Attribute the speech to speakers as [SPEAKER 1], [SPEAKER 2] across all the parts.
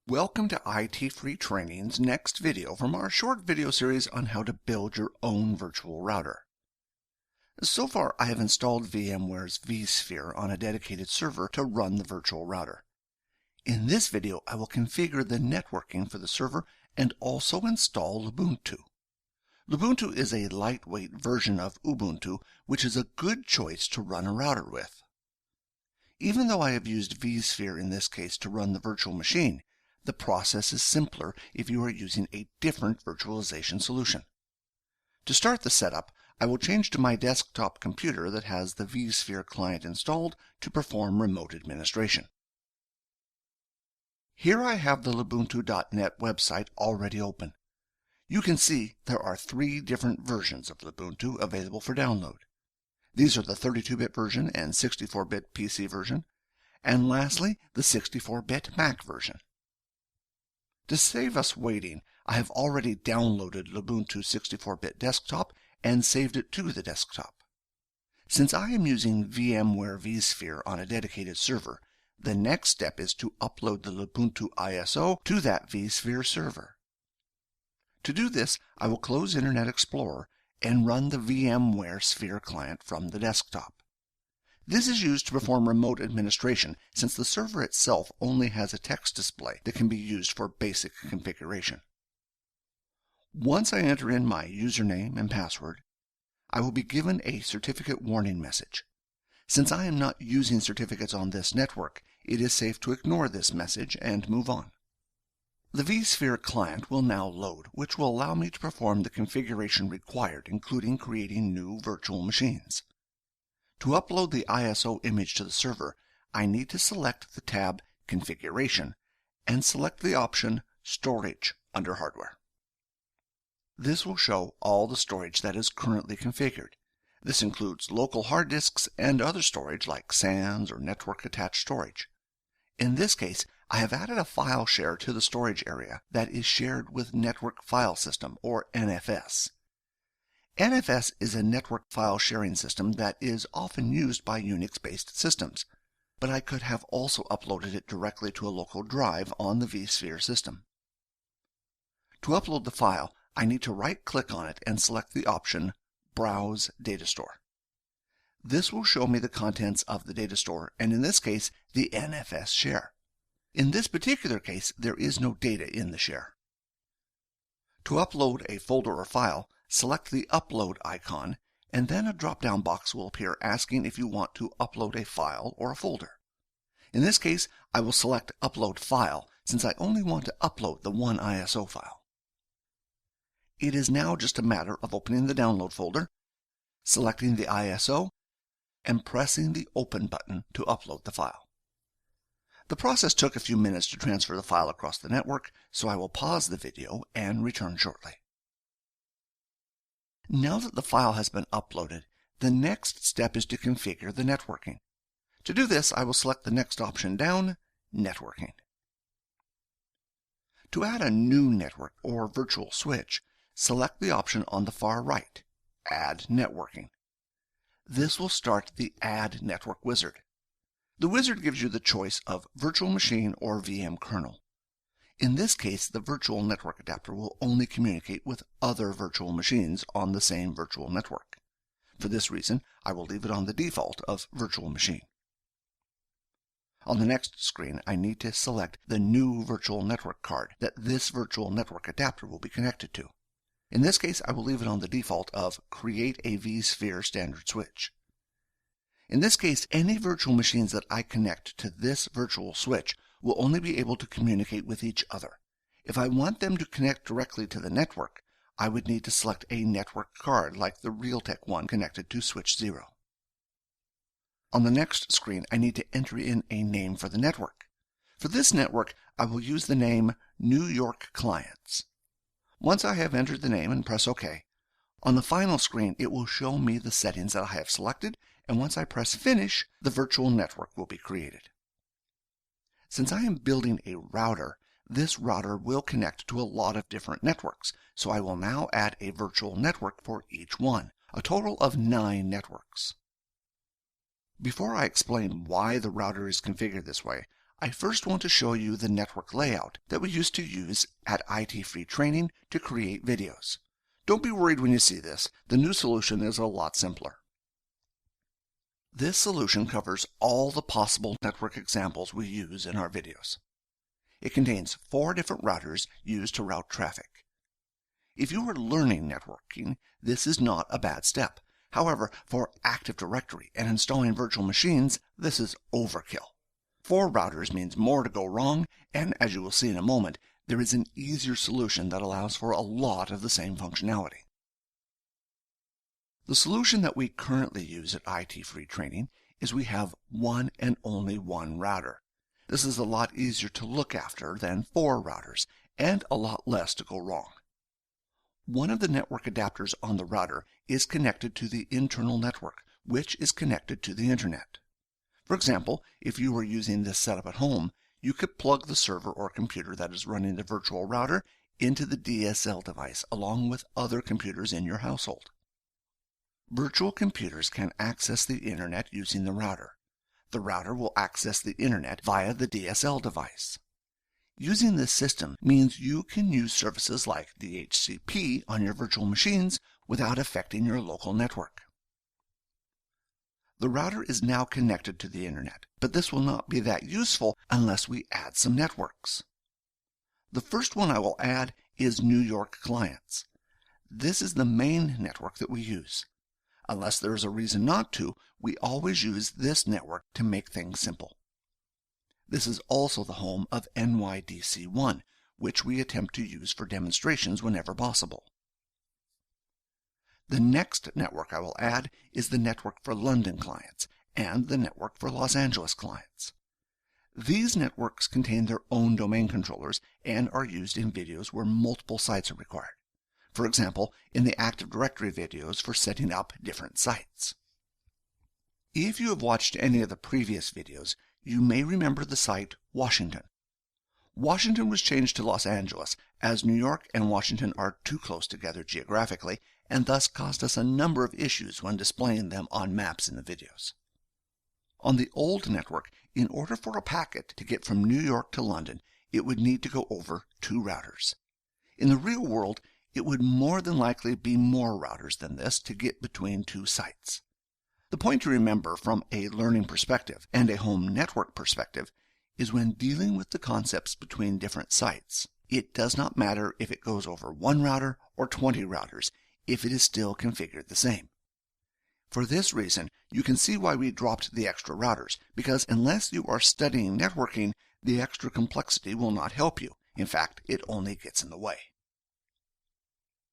[SPEAKER 1] Welcome to ITFreeTraining's next video from our short video series on how to build your own virtual router. So far, I have installed VMware's vSphere on a dedicated server to run the virtual router. In this video, I will configure the networking for the server and also install Lubuntu. Lubuntu is a lightweight version of Ubuntu, which is a good choice to run a router with. Even though I have used vSphere in this case to run the virtual machine, the process is simpler if you are using a different virtualization solution. To start the setup, I will change to my desktop computer that has the vSphere client installed to perform remote administration. Here I have the Lubuntu.net website already open. You can see there are 3 different versions of Lubuntu available for download. These are the 32-bit version and 64-bit PC version, and lastly, the 64-bit Mac version. To save us waiting, I have already downloaded Lubuntu 64-bit desktop and saved it to the desktop. Since I am using VMware vSphere on a dedicated server, the next step is to upload the Lubuntu ISO to that vSphere server. To do this, I will close Internet Explorer and run the VMware Sphere client from the desktop. This is used to perform remote administration since the server itself only has a text display that can be used for basic configuration. Once I enter in my username and password, I will be given a certificate warning message. Since I am not using certificates on this network, it is safe to ignore this message and move on. The vSphere client will now load, which will allow me to perform the configuration required, including creating new virtual machines. To upload the ISO image to the server, I need to select the tab Configuration and select the option Storage under Hardware. This will show all the storage that is currently configured. This includes local hard disks and other storage like SANs or network-attached storage. In this case, I have added a file share to the storage area that is shared with Network File System, or NFS. NFS is a network file sharing system that is often used by Unix-based systems, but I could have also uploaded it directly to a local drive on the vSphere system. To upload the file, I need to right-click on it and select the option Browse Datastore. This will show me the contents of the datastore, and in this case, the NFS share. In this particular case, there is no data in the share. To upload a folder or file, select the Upload icon, and then a drop-down box will appear asking if you want to upload a file or a folder. In this case, I will select Upload File, since I only want to upload the one ISO file. It is now just a matter of opening the download folder, selecting the ISO, and pressing the Open button to upload the file. The process took a few minutes to transfer the file across the network, so I will pause the video and return shortly. Now that the file has been uploaded, the next step is to configure the networking. To do this, I will select the next option down, Networking. To add a new network or virtual switch, select the option on the far right, Add Networking. This will start the Add Network wizard. The wizard gives you the choice of virtual machine or VM kernel. In this case, the virtual network adapter will only communicate with other virtual machines on the same virtual network. For this reason, I will leave it on the default of virtual machine. On the next screen, I need to select the new virtual network card that this virtual network adapter will be connected to. In this case, I will leave it on the default of Create a vSphere standard switch. In this case, any virtual machines that I connect to this virtual switch will only be able to communicate with each other. If I want them to connect directly to the network, I would need to select a network card like the Realtek one connected to switch 0. On the next screen, I need to enter in a name for the network. For this network, I will use the name New York Clients. Once I have entered the name and press OK, on the final screen it will show me the settings that I have selected, and once I press Finish, the virtual network will be created. Since I am building a router, this router will connect to a lot of different networks, so I will now add a virtual network for each one, a total of 9 networks. Before I explain why the router is configured this way, I first want to show you the network layout that we used to use at ITFreeTraining to create videos. Don't be worried when you see this. The new solution is a lot simpler. This solution covers all the possible network examples we use in our videos. It contains 4 different routers used to route traffic. If you are learning networking, this is not a bad step. However, for Active Directory and installing virtual machines, this is overkill. 4 routers means more to go wrong, and as you will see in a moment, there is an easier solution that allows for a lot of the same functionality. The solution that we currently use at ITFreeTraining is we have one and only one router. This is a lot easier to look after than 4 routers, and a lot less to go wrong. One of the network adapters on the router is connected to the internal network, which is connected to the internet. For example, if you were using this setup at home, you could plug the server or computer that is running the virtual router into the DSL device along with other computers in your household. Virtual computers can access the internet using the router. The router will access the internet via the DSL device. Using this system means you can use services like DHCP on your virtual machines without affecting your local network. The router is now connected to the internet, but this will not be that useful unless we add some networks. The first one I will add is New York clients. This is the main network that we use. Unless there is a reason not to, we always use this network to make things simple. This is also the home of NYDC1, which we attempt to use for demonstrations whenever possible. The next network I will add is the network for London clients and the network for Los Angeles clients. These networks contain their own domain controllers and are used in videos where multiple sites are required. For example, in the Active Directory videos for setting up different sites. If you have watched any of the previous videos, you may remember the site Washington. Washington was changed to Los Angeles as New York and Washington are too close together geographically and thus caused us a number of issues when displaying them on maps in the videos. On the old network, in order for a packet to get from New York to London, it would need to go over 2 routers. In the real world, it would more than likely be more routers than this to get between 2 sites. The point to remember from a learning perspective and a home network perspective is when dealing with the concepts between different sites, it does not matter if it goes over 1 router or 20 routers if it is still configured the same. For this reason, you can see why we dropped the extra routers, because unless you are studying networking, the extra complexity will not help you. In fact, it only gets in the way.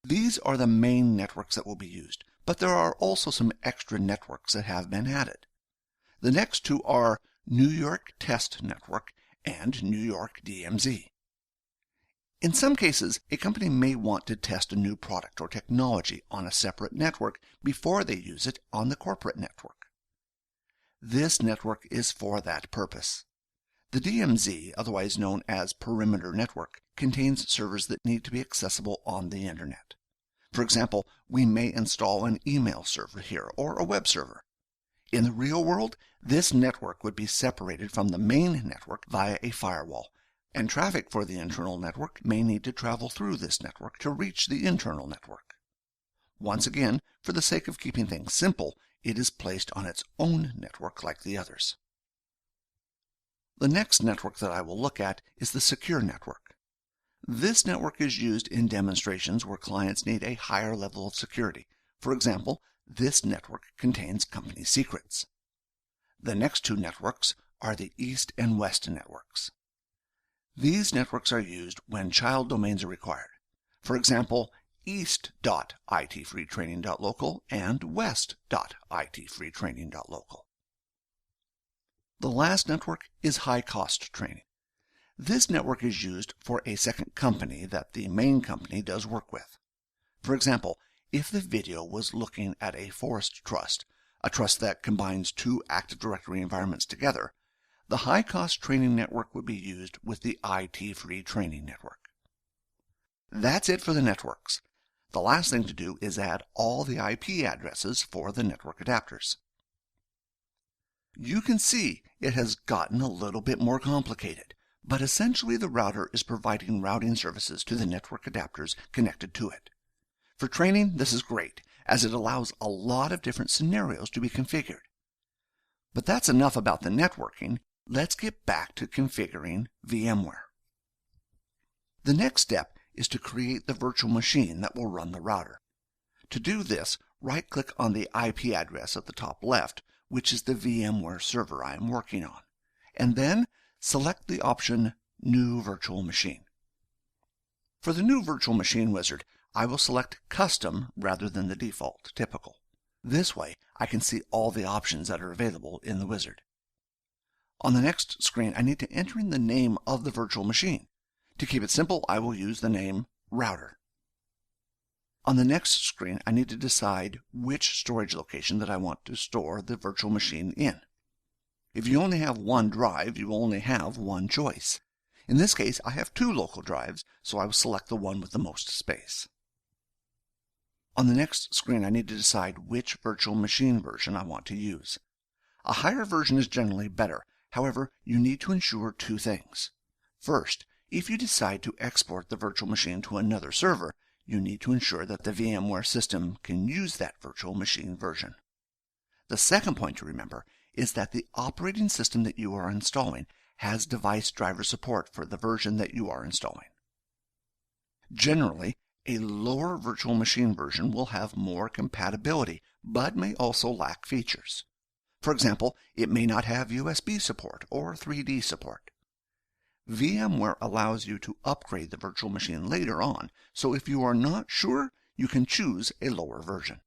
[SPEAKER 1] These are the main networks that will be used, but there are also some extra networks that have been added. The next 2 are New York Test Network and New York DMZ. In some cases, a company may want to test a new product or technology on a separate network before they use it on the corporate network. This network is for that purpose. The DMZ, otherwise known as Perimeter Network, contains servers that need to be accessible on the Internet. For example, we may install an email server here or a web server. In the real world, this network would be separated from the main network via a firewall, and traffic for the internal network may need to travel through this network to reach the internal network. Once again, for the sake of keeping things simple, it is placed on its own network like the others. The next network that I will look at is the secure network. This network is used in demonstrations where clients need a higher level of security. For example, this network contains company secrets. The next 2 networks are the East and West networks. These networks are used when child domains are required. For example, east.itfreetraining.local and west.itfreetraining.local. The last network is high-cost training. This network is used for a second company that the main company does work with. For example, if the video was looking at a forest trust, a trust that combines 2 Active Directory environments together, the high-cost training network would be used with the ITFreeTraining network. That's it for the networks. The last thing to do is add all the IP addresses for the network adapters. You can see it has gotten a little bit more complicated, but essentially the router is providing routing services to the network adapters connected to it. For training, this is great, as it allows a lot of different scenarios to be configured. But that's enough about the networking. Let's get back to configuring VMware. The next step is to create the virtual machine that will run the router. To do this, right-click on the IP address at the top left, which is the VMware server I am working on, and then select the option New Virtual Machine. For the New Virtual Machine wizard, I will select Custom rather than the default Typical. This way, I can see all the options that are available in the wizard. On the next screen, I need to enter in the name of the virtual machine. To keep it simple, I will use the name Router. On the next screen, I need to decide which storage location that I want to store the virtual machine in. If you only have one drive, you only have one choice. In this case, I have two local drives, so I will select the one with the most space. On the next screen, I need to decide which virtual machine version I want to use. A higher version is generally better. However, you need to ensure two things. First, if you decide to export the virtual machine to another server, you need to ensure that the VMware system can use that virtual machine version. The second point to remember is that the operating system that you are installing has device driver support for the version that you are installing. Generally, a lower virtual machine version will have more compatibility, but may also lack features. For example, it may not have USB support or 3D support. VMware allows you to upgrade the virtual machine later on, so if you are not sure, you can choose a lower version.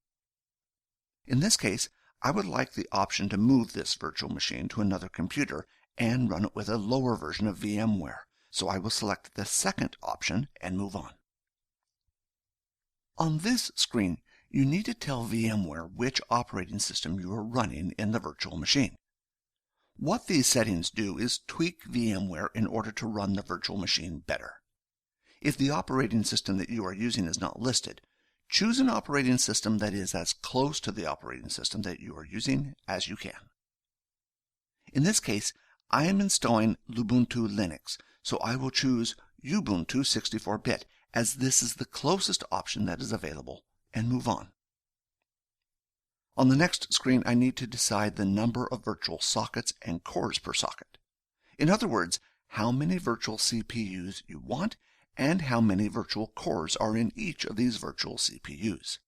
[SPEAKER 1] In this case, I would like the option to move this virtual machine to another computer and run it with a lower version of VMware, so I will select the second option and move on. On this screen, you need to tell VMware which operating system you are running in the virtual machine. What these settings do is tweak VMware in order to run the virtual machine better. If the operating system that you are using is not listed, choose an operating system that is as close to the operating system that you are using as you can. In this case, I am installing Lubuntu Linux, so I will choose Ubuntu 64-bit as this is the closest option that is available, and move on. On the next screen, I need to decide the number of virtual sockets and cores per socket. In other words, how many virtual CPUs you want and how many virtual cores are in each of these virtual CPUs.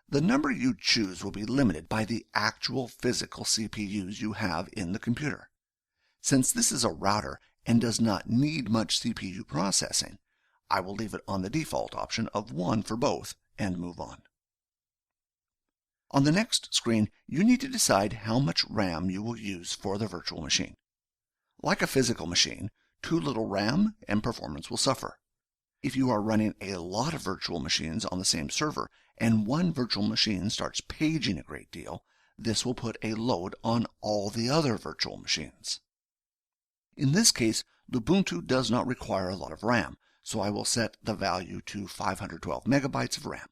[SPEAKER 1] The number you choose will be limited by the actual physical CPUs you have in the computer. Since this is a router and does not need much CPU processing, I will leave it on the default option of 1 for both and move on. On the next screen, you need to decide how much RAM you will use for the virtual machine. Like a physical machine, too little RAM and performance will suffer. If you are running a lot of virtual machines on the same server and one virtual machine starts paging a great deal, this will put a load on all the other virtual machines. In this case, Lubuntu does not require a lot of RAM, so I will set the value to 512 megabytes of RAM.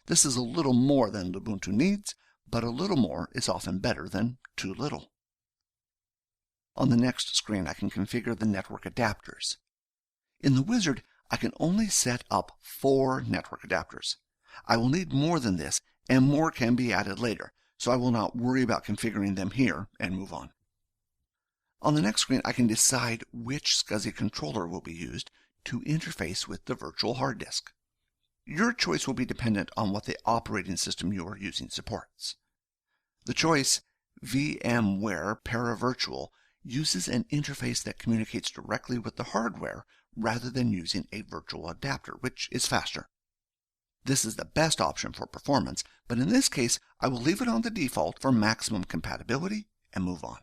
[SPEAKER 1] This is a little more than Lubuntu needs, but a little more is often better than too little. On the next screen, I can configure the network adapters. In the wizard, I can only set up 4 network adapters. I will need more than this, and more can be added later, so I will not worry about configuring them here and move on. On the next screen, I can decide which SCSI controller will be used to interface with the virtual hard disk. Your choice will be dependent on what the operating system you are using supports. The choice VMware Paravirtual uses an interface that communicates directly with the hardware rather than using a virtual adapter, which is faster. This is the best option for performance, but in this case, I will leave it on the default for maximum compatibility and move on.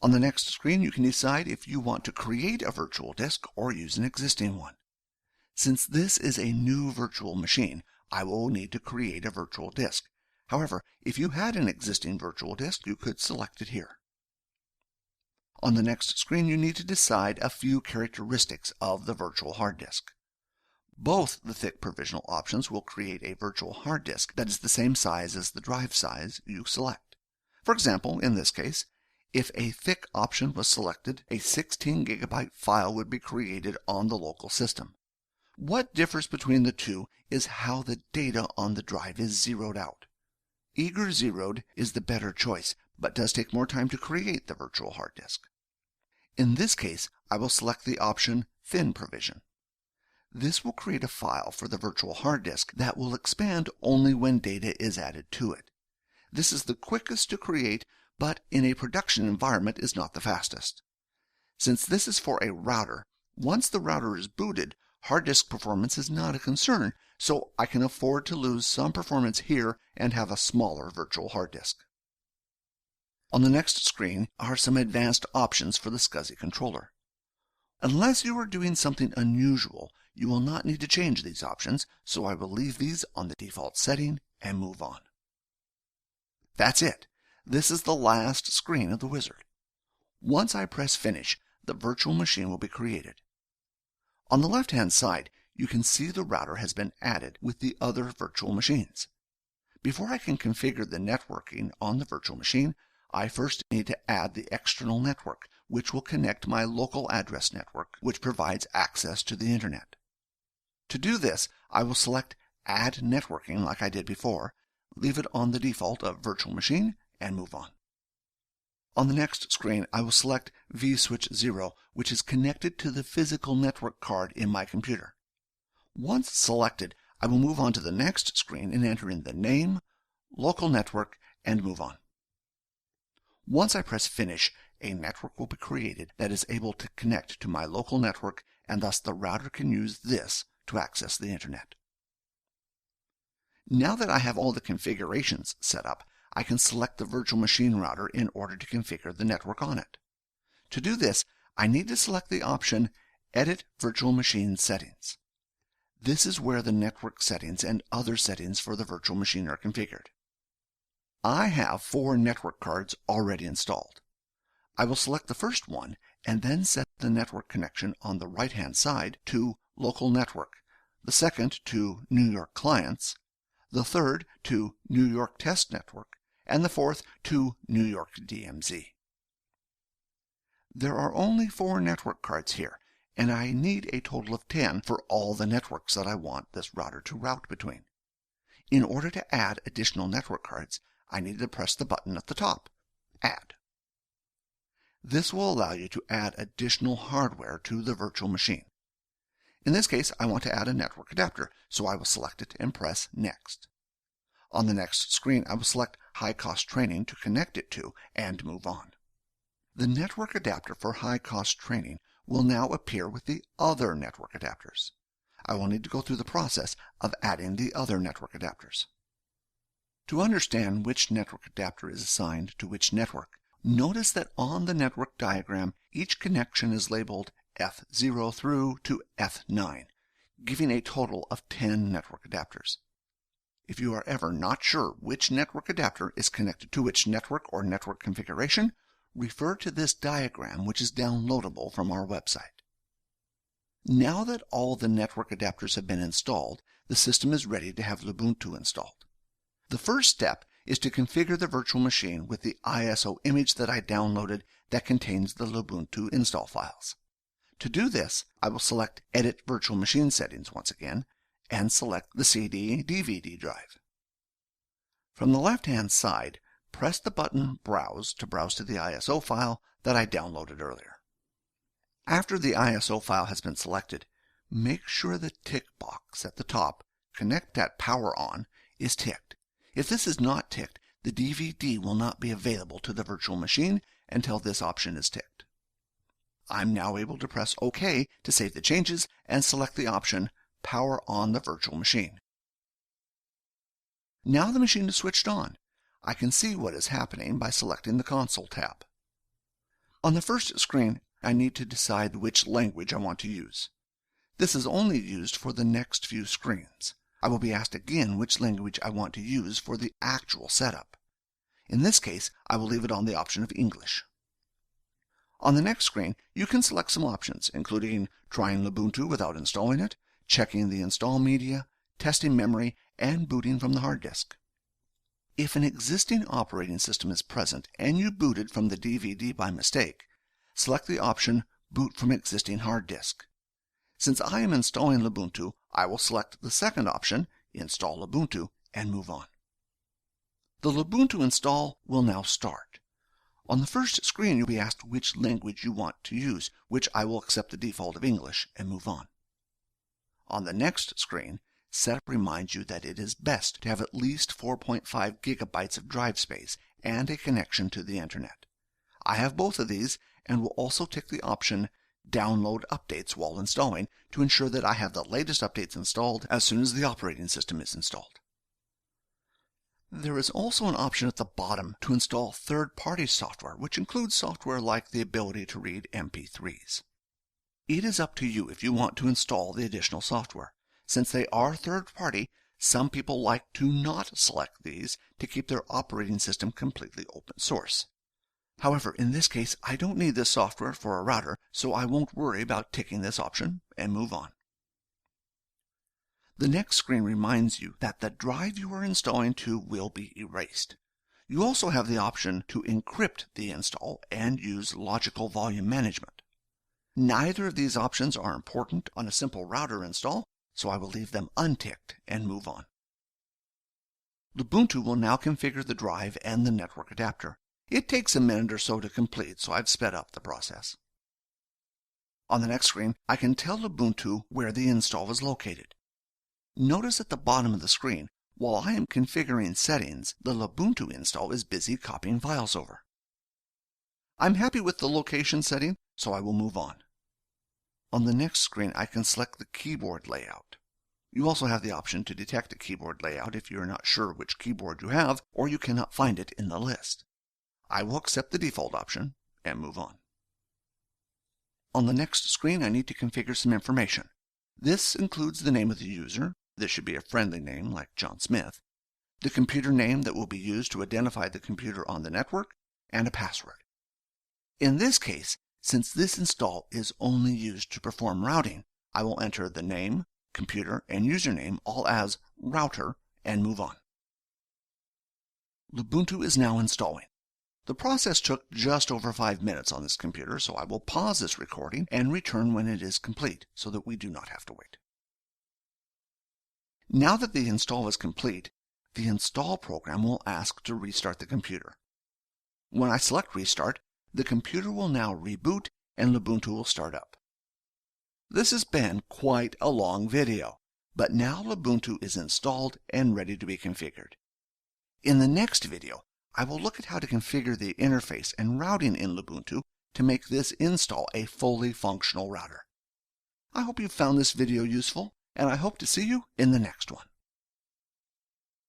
[SPEAKER 1] On the next screen, you can decide if you want to create a virtual disk or use an existing one. Since this is a new virtual machine, I will need to create a virtual disk. However, if you had an existing virtual disk, you could select it here. On the next screen, you need to decide a few characteristics of the virtual hard disk. Both the thick provisional options will create a virtual hard disk that is the same size as the drive size you select. For example, in this case, if a thick option was selected, a 16 GB file would be created on the local system. What differs between the two is how the data on the drive is zeroed out. Eager zeroed is the better choice, but does take more time to create the virtual hard disk. In this case, I will select the option Thin Provision. This will create a file for the virtual hard disk that will expand only when data is added to it. This is the quickest to create, but in a production environment is not the fastest. Since this is for a router, once the router is booted, hard disk performance is not a concern, so I can afford to lose some performance here and have a smaller virtual hard disk. On the next screen are some advanced options for the SCSI controller. Unless you are doing something unusual, you will not need to change these options, so I will leave these on the default setting and move on. That's it. This is the last screen of the wizard. Once I press Finish, the virtual machine will be created. On the left-hand side, you can see the router has been added with the other virtual machines. Before I can configure the networking on the virtual machine, I first need to add the external network, which will connect my local address network, which provides access to the Internet. To do this, I will select Add Networking like I did before, leave it on the default of Virtual Machine, and move on. On the next screen, I will select vSwitch 0, which is connected to the physical network card in my computer. Once selected, I will move on to the next screen and enter in the name, local network, and move on. Once I press Finish, a network will be created that is able to connect to my local network, and thus the router can use this to access the Internet. Now that I have all the configurations set up, I can select the virtual machine router in order to configure the network on it. To do this, I need to select the option Edit Virtual Machine Settings. This is where the network settings and other settings for the virtual machine are configured. I have 4 network cards already installed. I will select the first one and then set the network connection on the right-hand side to Local Network, the second to New York Clients, the third to New York Test Network, and the fourth to New York DMZ. There are only 4 network cards here, and I need a total of 10 for all the networks that I want this router to route between. In order to add additional network cards, I need to press the button at the top, Add. This will allow you to add additional hardware to the virtual machine. In this case, I want to add a network adapter, so I will select it and press Next. On the next screen, I will select High Cost Training to connect it to and move on. The network adapter for High Cost Training will now appear with the other network adapters. I will need to go through the process of adding the other network adapters. To understand which network adapter is assigned to which network, notice that on the network diagram, each connection is labeled F0 through to F9, giving a total of 10 network adapters. If you are ever not sure which network adapter is connected to which network or network configuration, refer to this diagram, which is downloadable from our website. Now that all the network adapters have been installed, the system is ready to have Lubuntu installed. The first step is to configure the virtual machine with the ISO image that I downloaded that contains the Lubuntu install files. To do this, I will select Edit Virtual Machine Settings once again, and select the CD/DVD drive. From the left-hand side, press the button Browse to browse to the ISO file that I downloaded earlier. After the ISO file has been selected, make sure the tick box at the top, Connect at Power On, is ticked. If this is not ticked, the DVD will not be available to the virtual machine until this option is ticked. I'm now able to press OK to save the changes and select the option Power on the virtual machine. Now the machine is switched on. I can see what is happening by selecting the Console tab. On the first screen, I need to decide which language I want to use. This is only used for the next few screens. I will be asked again which language I want to use for the actual setup. In this case, I will leave it on the option of English. On the next screen, you can select some options, including trying Lubuntu without installing it, checking the install media, testing memory, and booting from the hard disk. If an existing operating system is present and you booted from the DVD by mistake, select the option Boot from Existing Hard Disk. Since I am installing Lubuntu, I will select the second option, Install Lubuntu, and move on. The Lubuntu install will now start. On the first screen, you'll be asked which language you want to use, which I will accept the default of English and move on. On the next screen, Setup reminds you that it is best to have at least 4.5 gigabytes of drive space and a connection to the Internet. I have both of these and will also tick the option Download Updates while installing to ensure that I have the latest updates installed as soon as the operating system is installed. There is also an option at the bottom to install third-party software, which includes software like the ability to read MP3s. It is up to you if you want to install the additional software. Since they are third-party, some people like to not select these to keep their operating system completely open source. However, in this case, I don't need this software for a router, so I won't worry about ticking this option and move on. The next screen reminds you that the drive you are installing to will be erased. You also have the option to encrypt the install and use logical volume management. Neither of these options are important on a simple router install, so I will leave them unticked and move on. Lubuntu will now configure the drive and the network adapter. It takes a minute or so to complete, so I've sped up the process. On the next screen, I can tell Lubuntu where the install is located. Notice at the bottom of the screen, while I am configuring settings, the Lubuntu install is busy copying files over. I'm happy with the location setting, so I will move on. On the next screen, I can select the keyboard layout. You also have the option to detect a keyboard layout if you are not sure which keyboard you have or you cannot find it in the list. I will accept the default option and move on. On the next screen, I need to configure some information. This includes the name of the user. This should be a friendly name like John Smith, the computer name that will be used to identify the computer on the network, and a password. In this case, since this install is only used to perform routing, I will enter the name, computer, and username all as router and move on. Lubuntu is now installing. The process took just over 5 minutes on this computer, so I will pause this recording and return when it is complete so that we do not have to wait. Now that the install is complete, the install program will ask to restart the computer. When I select Restart, the computer will now reboot and Lubuntu will start up. This has been quite a long video, but now Lubuntu is installed and ready to be configured. In the next video, I will look at how to configure the interface and routing in Lubuntu to make this install a fully functional router. I hope you found this video useful, and I hope to see you in the next one.